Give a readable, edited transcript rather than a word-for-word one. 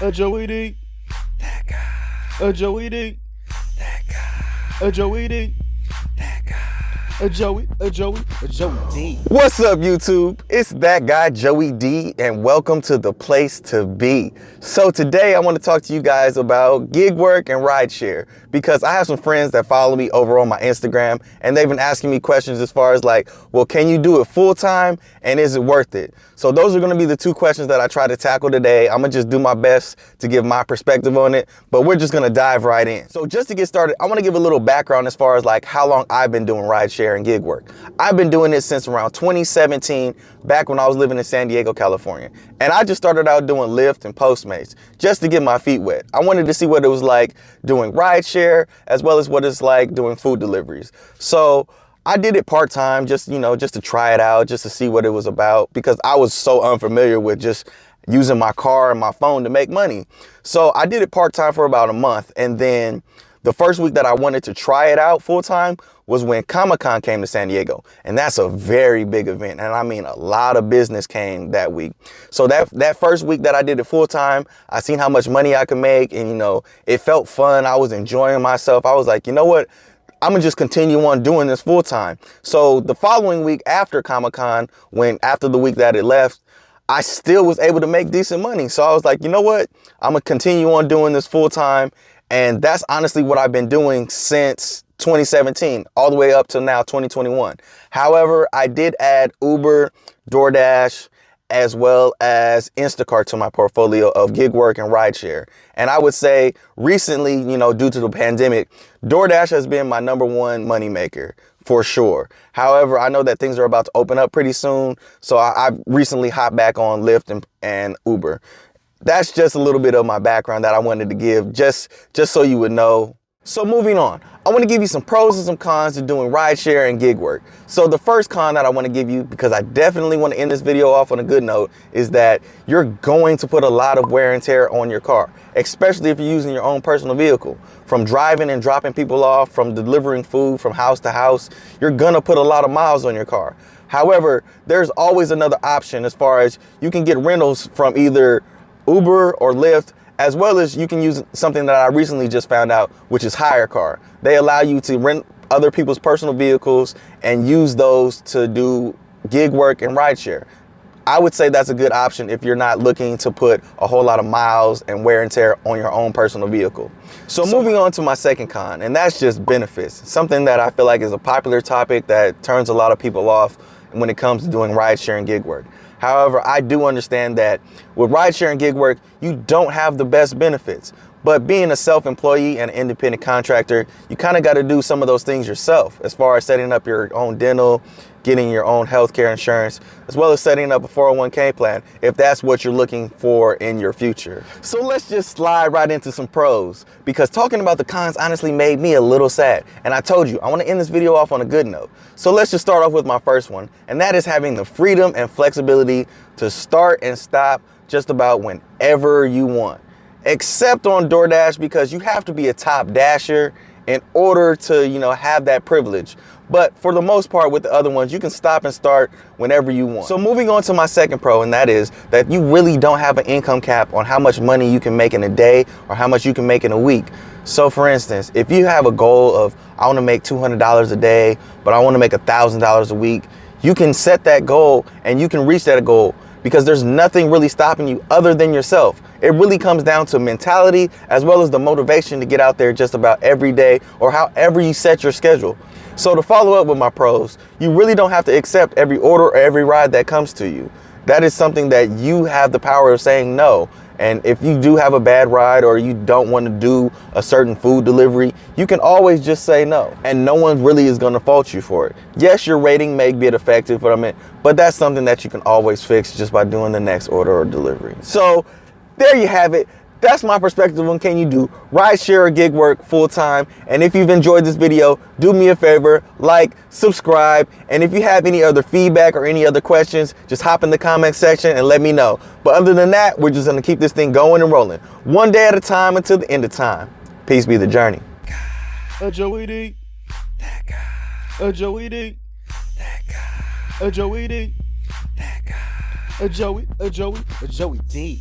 A Joey D. That guy. A Joey D. That guy. A Joey D. That guy. A Joey D. What's up, YouTube? It's that guy, Joey D, and welcome to the place to be. So today I want to talk to you guys about GigWork and Rideshare because I have some friends that follow me over on my Instagram and they've been asking me questions as far as like, well, can you do it full time and is it worth it? So those are going to be the two questions that I try to tackle today. I'm going to just do my best to give my perspective on it, but we're just going to dive right in. So just to get started, I want to give a little background as far as like how long I've been doing Rideshare and GigWork. I've been doing this since around 2017, back when I was living in San Diego, California. And I just started out doing Lyft and Postmates just to get my feet wet. I wanted to see what it was like doing rideshare as well as what it's like doing food deliveries. So I did it part-time just to try it out, just to see what it was about because I was so unfamiliar with just using my car and my phone to make money. So I did it part-time for about a month. And then the first week that I wanted to try it out full-time was when Comic-Con came to San Diego. And that's a very big event. And I mean, a lot of business came that week. So that first week that I did it full-time, I seen how much money I could make. And, it felt fun. I was enjoying myself. I was like, you know what? I'm gonna just continue on doing this full-time. So the following week after Comic-Con, after the week that it left, I still was able to make decent money. So I was like, you know what? I'm gonna continue on doing this full-time. And that's honestly what I've been doing since 2017, all the way up to now 2021. However, I did add Uber, DoorDash, as well as Instacart to my portfolio of GigWork and Rideshare. And I would say recently, due to the pandemic, DoorDash has been my number one moneymaker for sure. However, I know that things are about to open up pretty soon. So I recently hopped back on Lyft and Uber. That's just a little bit of my background that I wanted to give just so you would know. So moving on, I want to give you some pros and some cons to doing rideshare and gig work. So the first con that I want to give you, because I definitely want to end this video off on a good note, is that you're going to put a lot of wear and tear on your car, especially if you're using your own personal vehicle. From driving and dropping people off, from delivering food from house to house, you're going to put a lot of miles on your car. However, there's always another option as far as you can get rentals from either Uber or Lyft, as well as you can use something that I recently just found out, which is Hire Car. They allow you to rent other people's personal vehicles and use those to do gig work and rideshare. I would say that's a good option if you're not looking to put a whole lot of miles and wear and tear on your own personal vehicle. So moving on to my second con, and that's just benefits. Something that I feel like is a popular topic that turns a lot of people off when it comes to doing rideshare and gig work. However, I do understand that with rideshare and gig work, you don't have the best benefits. But being a self-employee and an independent contractor, you kind of got to do some of those things yourself, as far as setting up your own dental, getting your own healthcare insurance, as well as setting up a 401k plan, if that's what you're looking for in your future. So let's just slide right into some pros, because talking about the cons honestly made me a little sad. And I told you, I want to end this video off on a good note. So let's just start off with my first one, and that is having the freedom and flexibility to start and stop just about whenever you want. Except on DoorDash, because you have to be a top dasher in order to, have that privilege. But for the most part with the other ones, you can stop and start whenever you want. So moving on to my second pro, and that is that you really don't have an income cap on how much money you can make in a day or how much you can make in a week. So for instance, if you have a goal of, I want to make $200 a day, but I want to make $1,000 a week, you can set that goal and you can reach that goal, because there's nothing really stopping you other than yourself. It really comes down to mentality as well as the motivation to get out there just about every day or however you set your schedule. So to follow up with my pros, you really don't have to accept every order or every ride that comes to you. That is something that you have the power of saying no. And if you do have a bad ride or you don't want to do a certain food delivery, you can always just say no. And no one really is going to fault you for it. Yes, your rating may be defective from it, but that's something that you can always fix just by doing the next order or delivery. So there you have it. That's my perspective on can you do rideshare or gig work full time. And if you've enjoyed this video, do me a favor, like, subscribe. And if you have any other feedback or any other questions, just hop in the comment section and let me know. But other than that, we're just going to keep this thing going and rolling, one day at a time until the end of time. Peace be the journey. A Joey D. That guy. A Joey D. That guy. A Joey D. That guy. A Joey D.